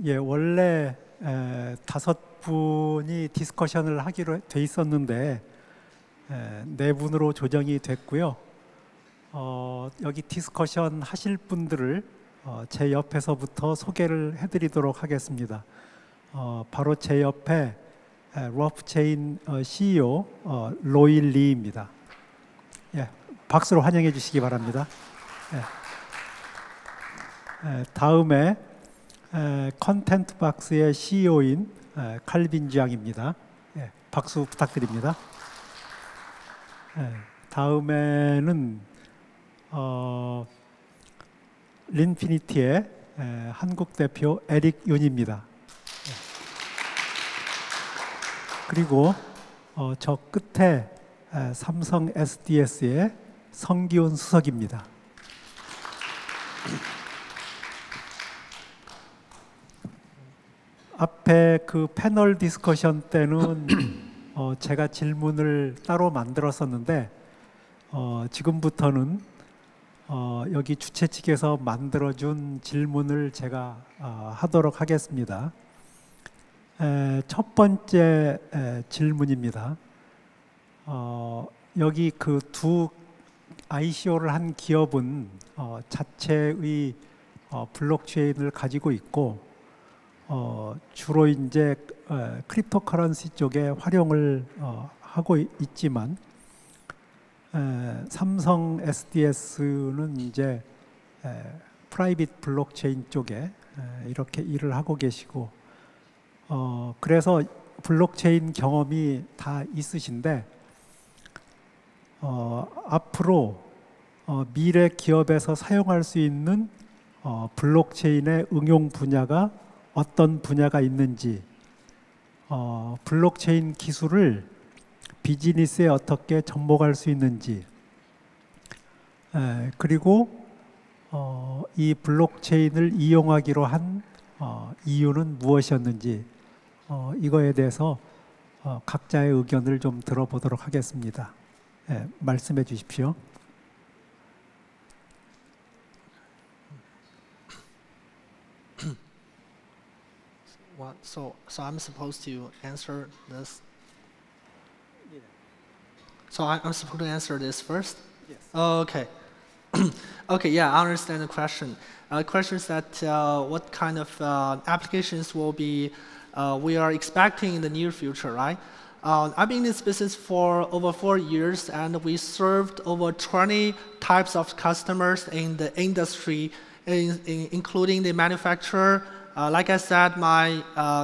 예, 원래 5분이 디스커션을 하기로 돼 있었는데 4분으로 조정이 됐고요. 여기 디스커션 하실 분들을 제 옆에서부터 소개를 해드리도록 하겠습니다. 바로 제 옆에 러프체인 CEO 로이 리입니다. 예, 박수로 환영해 주시기 바랍니다. 다음에 컨텐트박스의 CEO인 칼빈 지앙입니다. 예, 박수 부탁드립니다. 다음에는 린피니티의 한국 대표 에릭 윤입니다. 그리고 저 끝에 삼성 SDS의 성기훈 수석입니다. 앞에 그 패널 디스커션 때는 제가 질문을 따로 만들었었는데 지금부터는 여기 주최 측에서 만들어준 질문을 제가 하도록 하겠습니다. 첫 번째 질문입니다. 여기 그 두 ICO를 한 기업은 자체의 블록체인을 가지고 있고 주로 이제 크립토커런시 쪽에 활용을 하고 있지만 삼성 SDS는 이제 프라이빗 블록체인 쪽에 이렇게 일을 하고 계시고 그래서 블록체인 경험이 다 있으신데 앞으로 미래 기업에서 사용할 수 있는 블록체인의 응용 분야가 어떤 분야가 있는지, 블록체인 기술을 비즈니스에 어떻게 접목할 수 있는지, 그리고 이 블록체인을 이용하기로 한 이유는 무엇이었는지 이거에 대해서 각자의 의견을 좀 들어보도록 하겠습니다. 말씀해 주십시오. So I'm supposed to answer this. So I'm supposed to answer this first. Yes. Okay. Okay. Yeah, I understand the question. The question is that what kind of applications will be we are expecting in the near future, right? I've been in this business for over 4 years, and we served over 20 types of customers in the industry, including the manufacturer. Like I said, my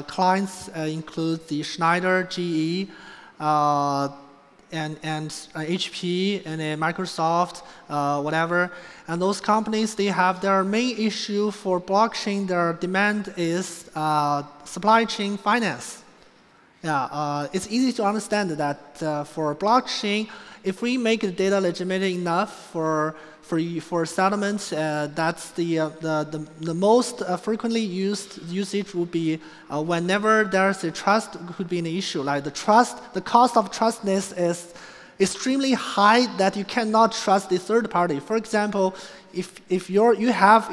clients include the Schneider, GE, and HP and Microsoft, whatever. And those companies, they have their main issue for blockchain. Their demand is supply chain finance. Yeah, it's easy to understand that for blockchain, if we make the data legitimate enough for settlements, that's the most frequently used usage would be whenever there's a trust could be an issue. Like the cost of trustness is extremely high that you cannot trust the third party. For example, if you have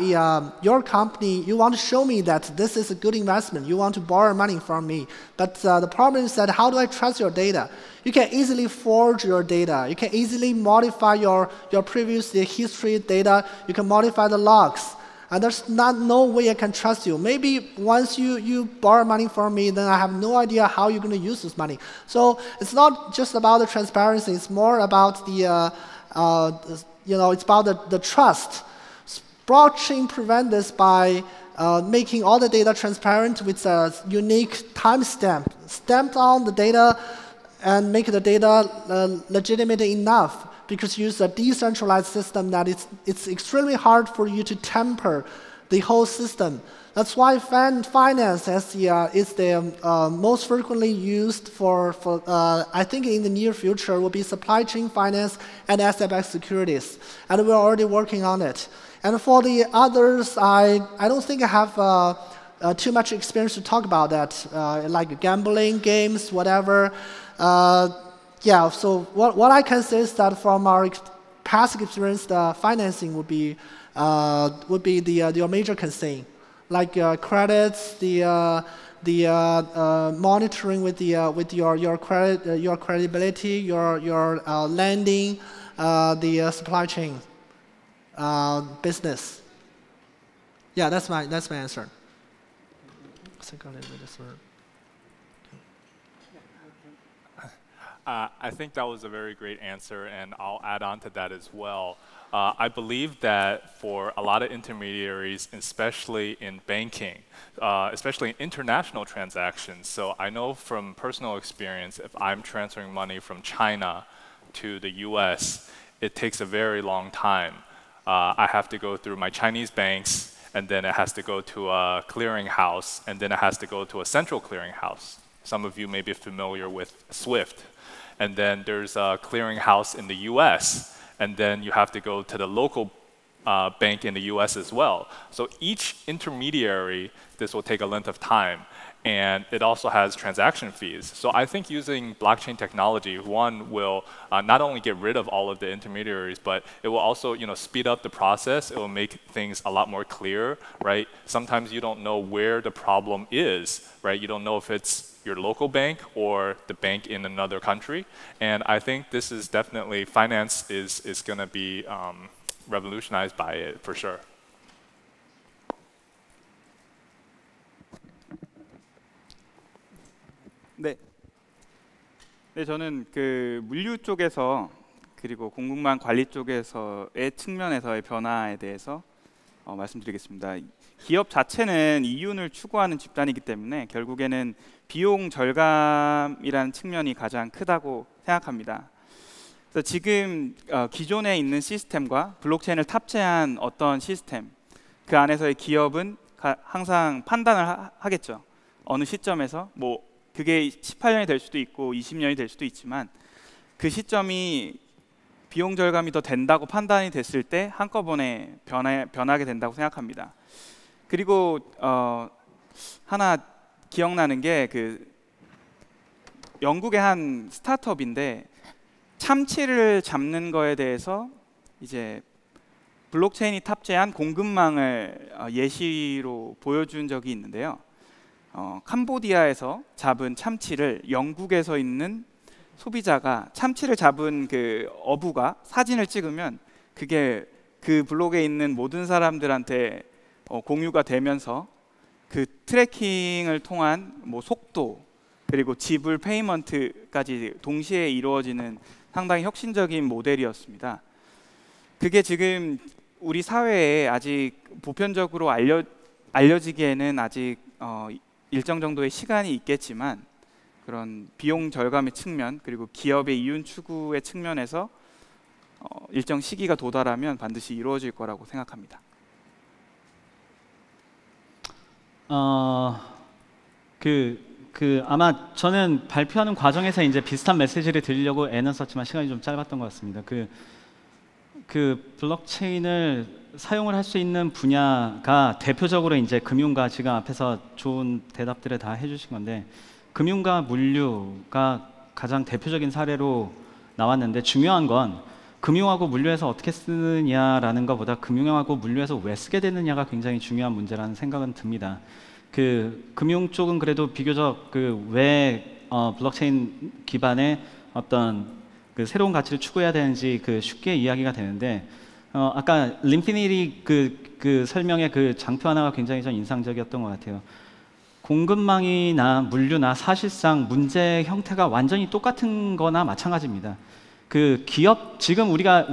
your company, you want to show me that this is a good investment, you want to borrow money from me, but the problem is that how do I trust your data? You can easily forge your data. You can easily modify your previous history data. You can modify the logs. And there's no way I can trust you. Maybe once you borrow money from me, then I have no idea how you're going to use this money. So it's not just about the transparency. It's more about the it's about the trust. Blockchain prevents this by making all the data transparent with a unique timestamp stamped on the data and make the data legitimate enough, because you use a decentralized system that it's extremely hard for you to tamper the whole system. That's why finance is the most frequently used for I think in the near future will be supply chain finance and asset-backed securities. And we're already working on it. And for the others, I don't think I have too much experience to talk about that, like gambling, games, whatever. Yeah, so what I can say is that from our past experience, the financing would be the major concern. like credits, the monitoring with your credit, your credibility, your lending, the supply chain business. Yeah, that's my answer. I think that was a very great answer, and I'll add on to that as well. I believe that for a lot of intermediaries, especially in banking, especially in international transactions, so I know from personal experience, if I'm transferring money from China to the US, it takes a very long time. I have to go through my Chinese banks, and then it has to go to a clearinghouse, and then it has to go to a central clearinghouse. Some of you may be familiar with SWIFT. And then there's a clearinghouse in the US, and then you have to go to the local bank in the US as well. So each intermediary, this will take a length of time. And it also has transaction fees. So I think using blockchain technology, one will not only get rid of all of the intermediaries, but it will also speed up the process. It will make things a lot more clear, right? Sometimes you don't know where the problem is, right? You don't know if it's your local bank or the bank in another country. And I think this is definitely, finance is going to be revolutionized by it for sure. 네, 저는 그 물류 쪽에서 그리고 공급망 관리 쪽에서의 측면에서의 변화에 대해서 말씀드리겠습니다. 기업 자체는 이윤을 추구하는 집단이기 때문에 결국에는 비용 절감이라는 측면이 가장 크다고 생각합니다. 그래서 지금 기존에 있는 시스템과 블록체인을 탑재한 어떤 시스템, 그 안에서의 기업은 항상 판단을 하겠죠. 어느 시점에서 그게 18년이 될 수도 있고 20년이 될 수도 있지만 그 시점이 비용 절감이 더 된다고 판단이 됐을 때 한꺼번에 변하게 된다고 생각합니다. 그리고 하나 기억나는 게 그 영국의 한 스타트업인데 참치를 잡는 거에 대해서 이제 블록체인이 탑재한 공급망을 예시로 보여준 적이 있는데요. 캄보디아에서 잡은 참치를 영국에서 있는 소비자가 참치를 잡은 그 어부가 사진을 찍으면 그게 그 블록에 있는 모든 사람들한테 공유가 되면서 그 트래킹을 통한 속도 그리고 지불 페이먼트까지 동시에 이루어지는 상당히 혁신적인 모델이었습니다. 그게 지금 우리 사회에 아직 보편적으로 알려지기에는 아직 일정 정도의 시간이 있겠지만 그런 비용 절감의 측면 그리고 기업의 이윤 추구의 측면에서 일정 시기가 도달하면 반드시 이루어질 거라고 생각합니다. 아마 저는 발표하는 과정에서 이제 비슷한 메시지를 드리려고 애는 썼지만 시간이 좀 짧았던 것 같습니다. 그 블록체인을 사용을 할 수 있는 분야가 대표적으로 이제 금융과 지금 앞에서 좋은 대답들을 다 해주신 건데 금융과 물류가 가장 대표적인 사례로 나왔는데 중요한 건 금융하고 물류에서 어떻게 쓰느냐라는 것보다 금융하고 물류에서 왜 쓰게 되느냐가 굉장히 중요한 문제라는 생각은 듭니다. 그 금융 쪽은 그래도 비교적 왜 블록체인 기반의 어떤 그 새로운 가치를 추구해야 되는지 쉽게 이야기가 되는데 아까 림피니리 그 설명의 그 장표 하나가 굉장히 좀 인상적이었던 것 같아요. 공급망이나 물류나 사실상 문제 형태가 완전히 똑같은 거나 마찬가지입니다. 그 기업 지금 우리가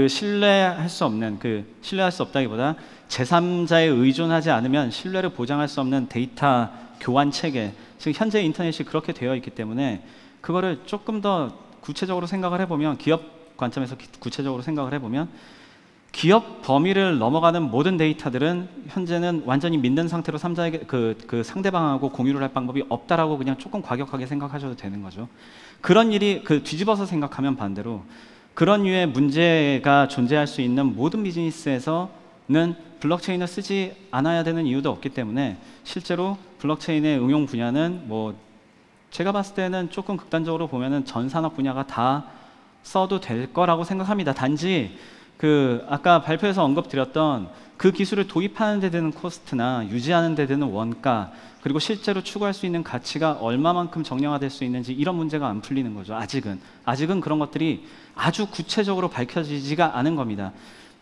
신뢰할 수 없다기보다 제3자에 의존하지 않으면 신뢰를 보장할 수 없는 데이터 교환 체계, 지금 현재 인터넷이 그렇게 되어 있기 때문에 그거를 조금 더 구체적으로 생각을 해보면 기업 관점에서 구체적으로 생각을 해보면 기업 범위를 넘어가는 모든 데이터들은 현재는 완전히 믿는 상태로 그 상대방하고 공유를 할 방법이 없다라고 그냥 조금 과격하게 생각하셔도 되는 거죠. 그런 일이 뒤집어서 생각하면 반대로 그런 류의 문제가 존재할 수 있는 모든 비즈니스에서는 블록체인을 쓰지 않아야 되는 이유도 없기 때문에 실제로 블록체인의 응용 분야는 제가 봤을 때는 조금 극단적으로 보면은 전 산업 분야가 다 써도 될 거라고 생각합니다. 단지 그 아까 발표에서 언급드렸던 그 기술을 도입하는 데 드는 코스트나 유지하는 데 드는 원가, 그리고 실제로 추구할 수 있는 가치가 얼마만큼 정량화될 수 있는지 이런 문제가 안 풀리는 거죠. 아직은 그런 것들이 아주 구체적으로 밝혀지지가 않은 겁니다.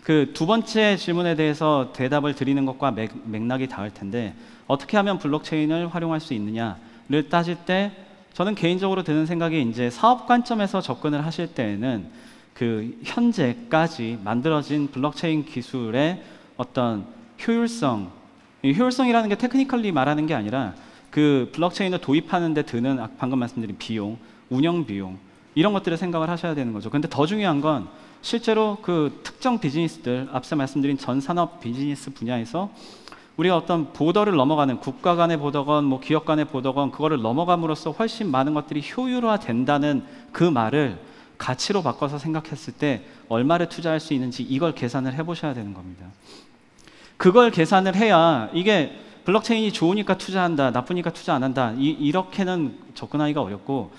그 두 번째 질문에 대해서 대답을 드리는 것과 맥락이 닿을 텐데, 어떻게 하면 블록체인을 활용할 수 있느냐를 따질 때 저는 개인적으로 드는 생각이, 이제 사업 관점에서 접근을 하실 때에는 그 현재까지 만들어진 블록체인 기술의 어떤 효율성, 이 효율성이라는 게 테크니컬리 말하는 게 아니라 그 블록체인을 도입하는 데 드는 방금 말씀드린 비용, 운영 비용, 이런 것들을 생각을 하셔야 되는 거죠. 근데 더 중요한 건 실제로 그 특정 비즈니스들, 앞서 말씀드린 전 산업 비즈니스 분야에서 우리가 어떤 보더를 넘어가는, 국가 간의 보더건 뭐 기업 간의 보더건, 그거를 넘어감으로써 훨씬 많은 것들이 효율화된다는 그 말을 가치로 바꿔서 생각했을 때 얼마를 투자할 수 있는지 이걸 계산을 해보셔야 되는 겁니다. 그걸 계산을 해야, 이게 블록체인이 좋으니까 투자한다, 나쁘니까 투자 안 한다, 이렇게는 접근하기가 어렵고,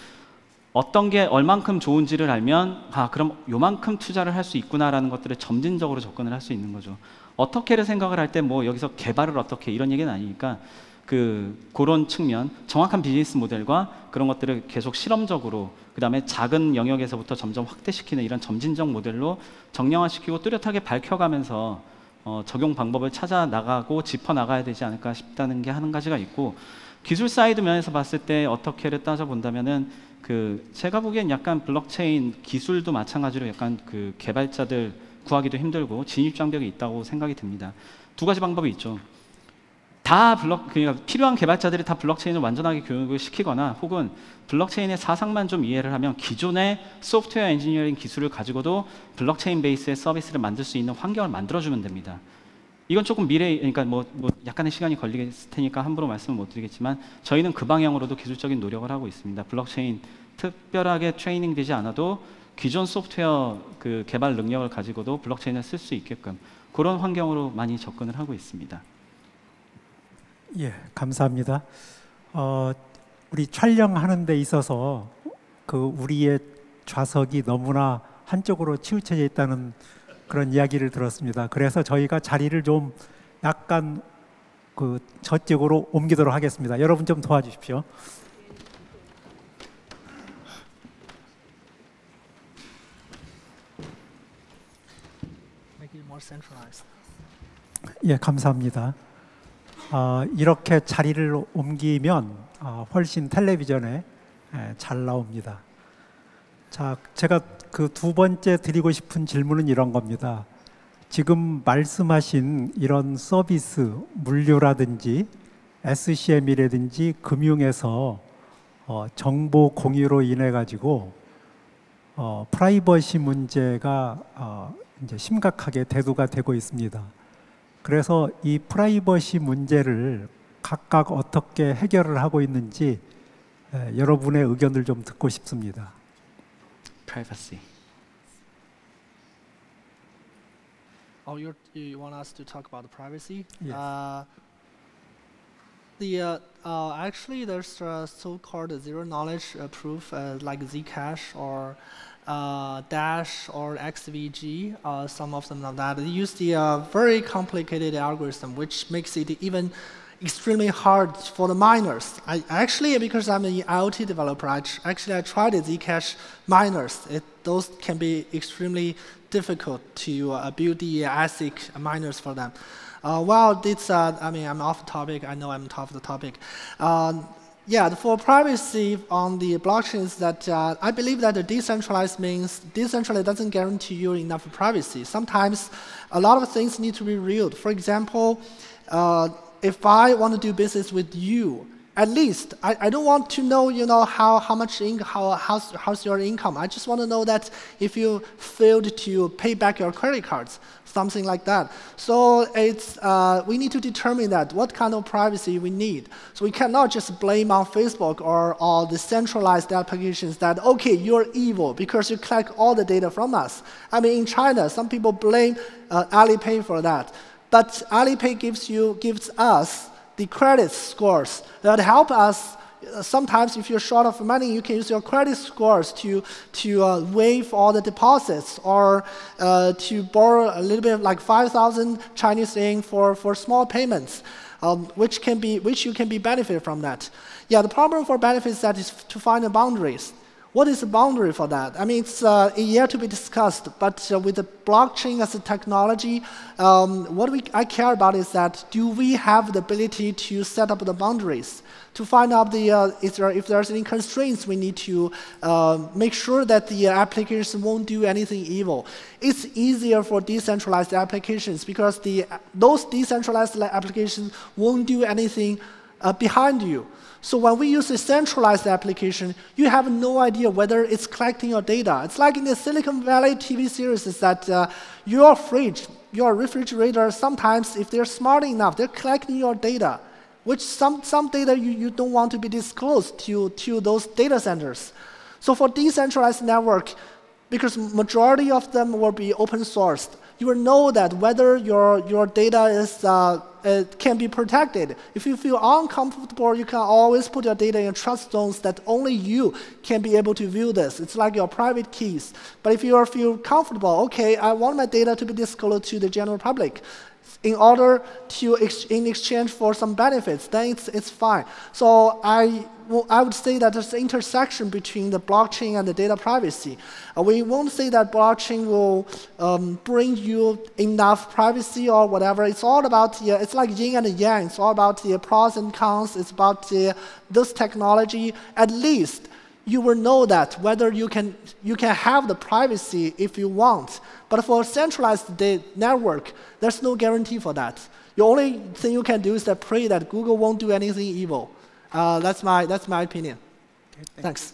어떤 게 얼만큼 좋은지를 알면 그럼 요만큼 투자를 할 수 있구나라는 것들을 점진적으로 접근을 할 수 있는 거죠. 어떻게를 생각을 할 때 뭐 여기서 개발을 어떻게 이런 얘기는 아니니까 그런 측면, 정확한 비즈니스 모델과 그런 것들을 계속 실험적으로, 그 다음에 작은 영역에서부터 점점 확대시키는 이런 점진적 모델로 정량화시키고 뚜렷하게 밝혀가면서 적용 방법을 찾아 나가고 짚어 나가야 되지 않을까 싶다는 게 한 가지가 있고, 기술 사이드 면에서 봤을 때 어떻게를 따져 본다면은 제가 보기엔 약간 블록체인 기술도 마찬가지로 약간 그 개발자들 구하기도 힘들고 진입 장벽이 있다고 생각이 듭니다. 두 가지 방법이 있죠. 그러니까 필요한 개발자들이 다 블록체인을 완전하게 교육을 시키거나, 혹은 블록체인의 사상만 좀 이해를 하면 기존의 소프트웨어 엔지니어링 기술을 가지고도 블록체인 베이스의 서비스를 만들 수 있는 환경을 만들어주면 됩니다. 이건 조금 그러니까 뭐 약간의 시간이 걸리겠을 테니까 함부로 말씀을 못 드리겠지만, 저희는 그 방향으로도 기술적인 노력을 하고 있습니다. 블록체인 특별하게 트레이닝 되지 않아도 기존 소프트웨어 그 개발 능력을 가지고도 블록체인을 쓸 수 있게끔 그런 환경으로 많이 접근을 하고 있습니다. 예, 감사합니다. 우리 촬영하는 데 있어서 우리의 좌석이 너무나 한쪽으로 치우쳐져 있다는 그런 이야기를 들었습니다. 그래서 저희가 자리를 좀 약간 저쪽으로 옮기도록 하겠습니다. 여러분 좀 도와주십시오. Make it more centralized. 예, 감사합니다. 이렇게 자리를 옮기면 훨씬 텔레비전에 잘 나옵니다. 자, 제가 그 두 번째 드리고 싶은 질문은 이런 겁니다. 지금 말씀하신 이런 서비스, 물류라든지 SCM이라든지 금융에서 정보 공유로 인해 가지고 프라이버시 문제가 이제 심각하게 대두가 되고 있습니다. 그래서 이 프라이버시 문제를 각각 어떻게 해결을 하고 있는지 여러분의 의견을 좀 듣고 싶습니다. Privacy. Oh, you want us to talk about the privacy? Yes. Actually, there's so-called zero knowledge proof like Zcash or Dash or XVG. Some of them of that. They use the very complicated algorithm, which makes it even extremely hard for the miners. Because I'm an IoT developer, I tried the Zcash miners. Those can be extremely difficult to build the ASIC miners for them. I'm off topic. I know I'm off the topic. For privacy on the blockchains, that I believe that the decentralized means decentralized doesn't guarantee you enough privacy. Sometimes a lot of things need to be real. For example, if I want to do business with you, at least I don't want to know, how's your income. I just want to know that if you failed to pay back your credit cards, something like that. So we need to determine that what kind of privacy we need. So we cannot just blame on Facebook or the centralized applications that, okay, you're evil because you collect all the data from us. I mean, in China, some people blame Alipay for that. But Alipay gives us the credit scores that help us sometimes if you're short of money, you can use your credit scores to waive all the deposits, or to borrow a little bit like 5,000 Chinese yuan for small payments, which you can be benefited from that. Yeah, the problem for benefits that is to find the boundaries. What is the boundary for that? I mean, it's yet to be discussed, but with the blockchain as a technology, I care about is that do we have the ability to set up the boundaries, to find out if there's any constraints we need to make sure that the application won't do anything evil. It's easier for decentralized applications because those decentralized applications won't do anything behind you. So when we use a centralized application, you have no idea whether it's collecting your data. It's like in the Silicon Valley TV series is that your fridge, your refrigerator, sometimes if they're smart enough, they're collecting your data, which some data you don't want to be disclosed to those data centers. So for decentralized network, because majority of them will be open sourced, you will know that whether your data is can be protected. If you feel uncomfortable, you can always put your data in trust zones that only you can be able to view this. It's like your private keys. But if you feel comfortable, okay, I want my data to be disclosed to the general public in order to in exchange for some benefits, then it's fine. So I would say that there's an intersection between the blockchain and the data privacy. We won't say that blockchain will bring you enough privacy or whatever. It's all about it's like yin and yang. It's all about the pros and cons. It's about this technology. At least you will know that whether you can have the privacy if you want. But for a centralized network, there's no guarantee for that. The only thing you can do is that pray that Google won't do anything evil. That's my opinion. Okay, Thanks.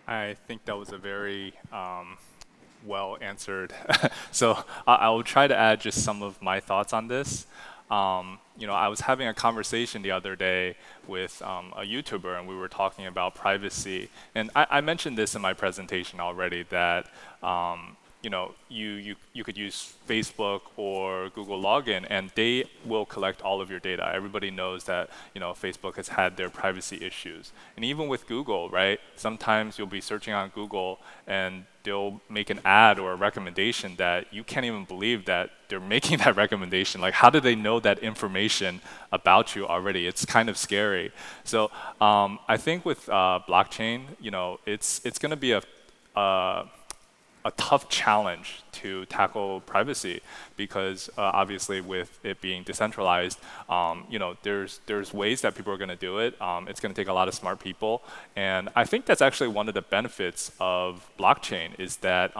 I think that was a very well answered. So I will try to add just some of my thoughts on this. I was having a conversation the other day with a YouTuber, and we were talking about privacy. And I mentioned this in my presentation already, that you could use Facebook or Google Login, and they will collect all of your data. Everybody knows that Facebook has had their privacy issues, and even with Google, right? Sometimes you'll be searching on Google, and they'll make an ad or a recommendation that you can't even believe that they're making that recommendation. Like, how do they know that information about you already? It's kind of scary. So I think with blockchain, it's going to be a tough challenge to tackle privacy, because obviously with it being decentralized, there's ways that people are going to do it. It's going to take a lot of smart people, and I think that's actually one of the benefits of blockchain, is that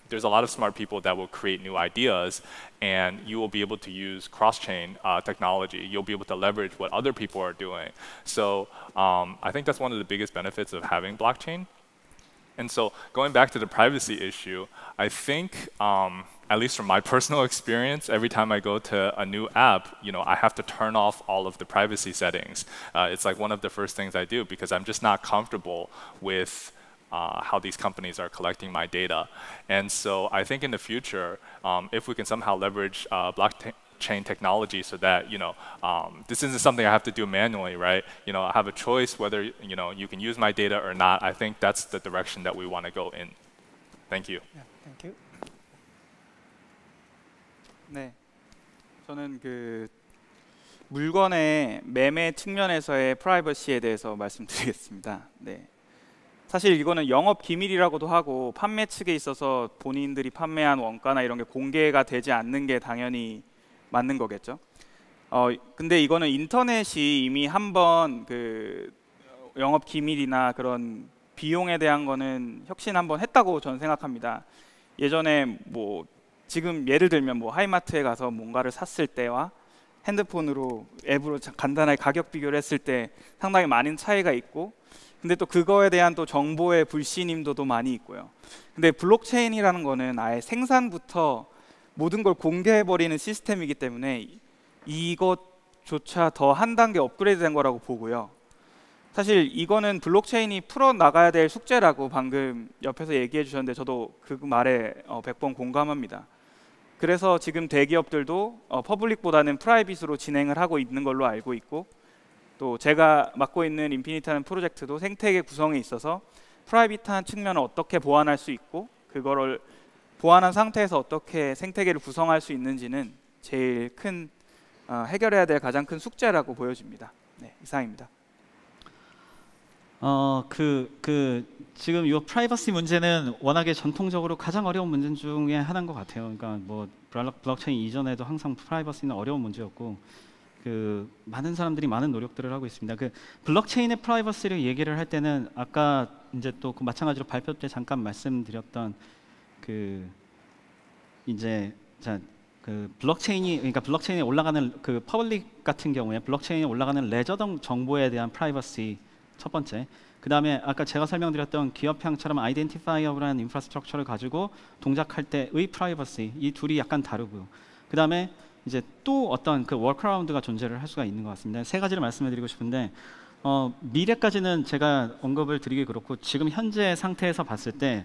there's a lot of smart people that will create new ideas, and you will be able to use cross-chain technology. You'll be able to leverage what other people are doing. So I think that's one of the biggest benefits of having blockchain. And so going back to the privacy issue, I think, at least from my personal experience, every time I go to a new app, I have to turn off all of the privacy settings. It's like one of the first things I do, because I'm just not comfortable with how these companies are collecting my data. And so I think in the future, if we can somehow leverage blockchain technology so that this isn't something I have to do manually, right? I have a choice whether you can use my data or not. I think that's the direction that we want to go in. Thank you. Yeah, thank you. 네, 저는 그 물건의 매매 측면에서의 프라이버시에 대해서 말씀드리겠습니다. 네. 사실 이거는 영업 기밀이라고도 하고, 판매 측에 있어서 본인들이 판매한 원가나 이런 게 공개가 되지 않는 게 당연히 맞는 거겠죠. 근데 이거는 인터넷이 이미 한번 그 영업 기밀이나 그런 비용에 대한 거는 혁신 한번 했다고 저는 생각합니다. 예전에 지금 예를 들면 하이마트에 가서 뭔가를 샀을 때와 핸드폰으로 앱으로 간단하게 가격 비교를 했을 때 상당히 많은 차이가 있고, 근데 또 그거에 대한 또 정보의 불신임도도 많이 있고요. 근데 블록체인이라는 거는 아예 생산부터 모든 걸 공개해버리는 시스템이기 때문에 이것조차 더 한 단계 업그레이드 된 거라고 보고요. 사실 이거는 블록체인이 풀어나가야 될 숙제라고 방금 옆에서 얘기해 주셨는데, 저도 그 말에 100번 공감합니다. 그래서 지금 대기업들도 퍼블릭보다는 프라이빗으로 진행을 하고 있는 걸로 알고 있고, 또 제가 맡고 있는 인피니트라는 프로젝트도 생태계 구성에 있어서 프라이빗한 측면을 어떻게 보완할 수 있고 그거를 보완한 상태에서 어떻게 생태계를 구성할 수 있는지는 제일 큰 해결해야 될 가장 큰 숙제라고 보여집니다. 네, 이상입니다. 지금 이 프라이버시 문제는 워낙에 전통적으로 가장 어려운 문제 중에 하나인 것 같아요. 그러니까 뭐 블록체인 이전에도 항상 프라이버시는 어려운 문제였고, 많은 사람들이 많은 노력들을 하고 있습니다. 블록체인의 프라이버시를 얘기를 할 때는 아까 이제 또 마찬가지로 발표 때 잠깐 말씀드렸던 그러니까 블록체인에 올라가는 그 퍼블릭 같은 경우에 블록체인에 올라가는 레저 등 정보에 대한 프라이버시 첫 번째. 그 다음에 아까 제가 설명드렸던 기업형처럼 아이덴티파이어블한 인프라스트럭처를 가지고 동작할 때의 프라이버시, 이 둘이 약간 다르고요. 그 다음에 이제 또 어떤 그 워크어라운드가 존재를 할 수가 있는 것 같습니다. 세 가지를 말씀을 드리고 싶은데, 미래까지는 제가 언급을 드리기 그렇고 지금 현재 상태에서 봤을 때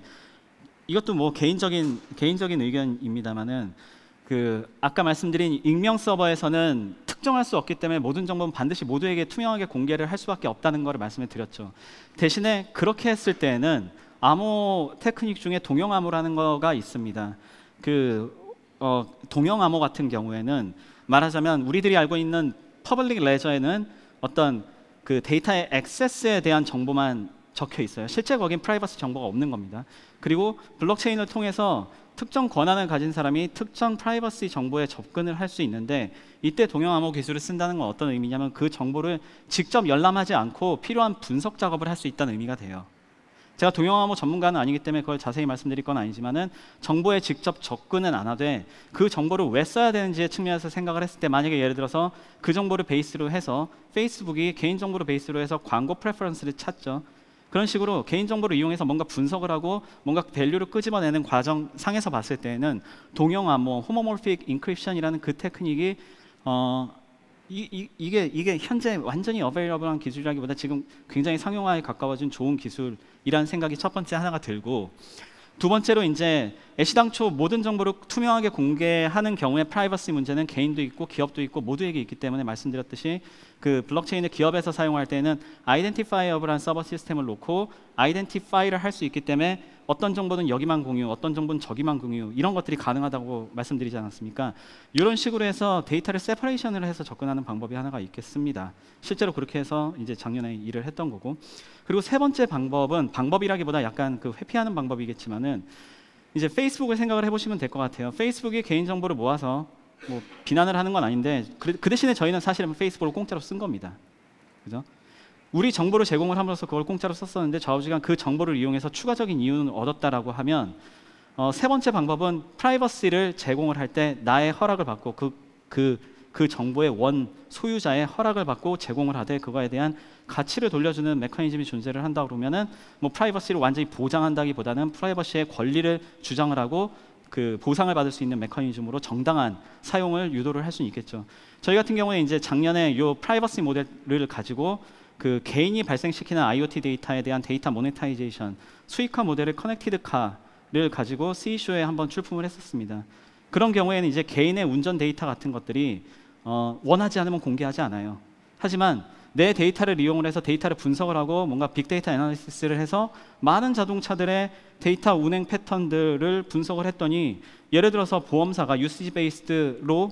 이것도 뭐 개인적인 의견입니다만은 아까 말씀드린 익명 서버에서는 특정할 수 없기 때문에 모든 정보는 반드시 모두에게 투명하게 공개를 할 수밖에 없다는 것을 말씀을 드렸죠. 대신에 그렇게 했을 때에는 암호 테크닉 중에 동형 암호라는 거가 있습니다. 동형 암호 같은 경우에는 말하자면 우리들이 알고 있는 퍼블릭 레저에는 어떤 그 데이터의 액세스에 대한 정보만 적혀 있어요. 실제 거긴 프라이버시 정보가 없는 겁니다. 그리고 블록체인을 통해서 특정 권한을 가진 사람이 특정 프라이버시 정보에 접근을 할 수 있는데, 이때 동형 암호 기술을 쓴다는 건 어떤 의미냐면 그 정보를 직접 열람하지 않고 필요한 분석 작업을 할 수 있다는 의미가 돼요. 제가 동형 암호 전문가는 아니기 때문에 그걸 자세히 말씀드릴 건 아니지만은 정보에 직접 접근은 안 하되 그 정보를 왜 써야 되는지의 측면에서 생각을 했을 때, 만약에 예를 들어서 그 정보를 베이스로 해서 페이스북이 개인정보를 베이스로 해서 광고 프레퍼런스를 찾죠. 그런 식으로 개인정보를 이용해서 뭔가 분석을 하고 뭔가 밸류를 끄집어내는 과정 상에서 봤을 때는 동형 암호, 호모모픽 인크립션이라는 그 테크닉이 이게 현재 완전히 어베이러블한 기술이라기보다 지금 굉장히 상용화에 가까워진 좋은 기술이라는 생각이 첫 번째 하나가 들고, 두 번째로 이제 애시당초 모든 정보를 투명하게 공개하는 경우에 프라이버시 문제는 개인도 있고 기업도 있고 모두에게 있기 때문에 말씀드렸듯이 그 블록체인을 기업에서 사용할 때는 아이덴티파이어블한 서버 시스템을 놓고 아이덴티파이를 할 수 있기 때문에 어떤 정보는 여기만 공유, 어떤 정보는 저기만 공유, 이런 것들이 가능하다고 말씀드리지 않았습니까? 이런 식으로 해서 데이터를 세퍼레이션을 해서 접근하는 방법이 하나가 있겠습니다. 실제로 그렇게 해서 이제 작년에 일을 했던 거고, 그리고 세 번째 방법은 방법이라기보다 약간 회피하는 방법이겠지만은 이제 페이스북을 생각을 해보시면 될 것 같아요. 페이스북이 개인 정보를 모아서 뭐 비난을 하는 건 아닌데 그 대신에 저희는 사실은 페이스북을 공짜로 쓴 겁니다. 그죠? 우리 정보를 제공을 함으로써 그걸 공짜로 썼었는데 좌우지간 그 정보를 이용해서 추가적인 이윤을 얻었다라고 하면, 세 번째 방법은 프라이버시를 제공을 할 때 나의 허락을 받고 그 정보의 원 소유자의 허락을 받고 제공을 하되 그거에 대한 가치를 돌려주는 메커니즘이 존재를 한다 그러면은 뭐 프라이버시를 완전히 보장한다기보다는 프라이버시의 권리를 주장을 하고 그 보상을 받을 수 있는 메커니즘으로 정당한 사용을 유도를 할 수는 있겠죠. 저희 같은 경우에 이제 작년에 이 프라이버시 모델을 가지고 그 개인이 발생시키는 IoT 데이터에 대한 데이터 모네타이제이션 수익화 모델을 커넥티드 카를 가지고 C쇼에 한번 출품을 했었습니다. 그런 경우에는 이제 개인의 운전 데이터 같은 것들이 원하지 않으면 공개하지 않아요. 하지만 내 데이터를 이용을 해서 데이터를 분석을 하고 뭔가 빅데이터 애널리시스를 해서 많은 자동차들의 데이터 운행 패턴들을 분석을 했더니, 예를 들어서 보험사가 유시지 베이스드로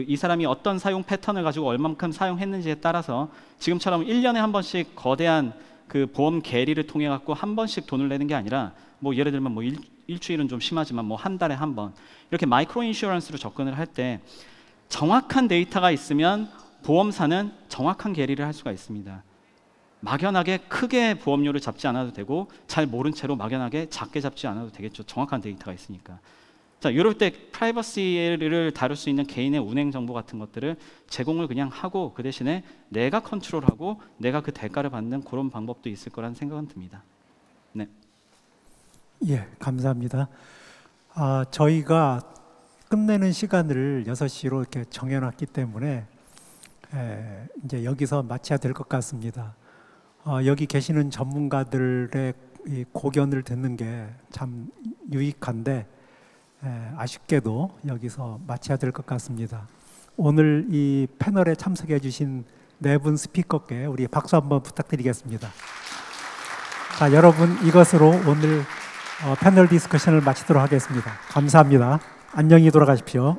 이 사람이 어떤 사용 패턴을 가지고 얼만큼 사용했는지에 따라서 지금처럼 1년에 한 번씩 거대한 그 보험 계리를 통해 갖고 한 번씩 돈을 내는 게 아니라, 뭐 예를 들면 뭐 일주일은 좀 심하지만 뭐 한 달에 한 번 이렇게 마이크로 인슈런스로 접근을 할 때 정확한 데이터가 있으면 보험사는 정확한 계리를 할 수가 있습니다. 막연하게 크게 보험료를 잡지 않아도 되고 잘 모른 채로 막연하게 작게 잡지 않아도 되겠죠. 정확한 데이터가 있으니까. 자, 이럴 때 프라이버시를 다룰 수 있는 개인의 운행 정보 같은 것들을 제공을 그냥 하고 그 대신에 내가 컨트롤하고 내가 그 대가를 받는 그런 방법도 있을 거라는 생각은 듭니다. 네. 예, 감사합니다. 저희가 끝내는 시간을 6시로 이렇게 정해놨기 때문에 이제 여기서 마쳐야 될 것 같습니다. 여기 계시는 전문가들의 이 고견을 듣는 게 참 유익한데 아쉽게도 여기서 마쳐야 될 것 같습니다. 오늘 이 패널에 참석해 주신 네 분 스피커께 우리 박수 한번 부탁드리겠습니다. 자, 여러분 이것으로 오늘 패널 디스커션을 마치도록 하겠습니다. 감사합니다. 안녕히 돌아가십시오.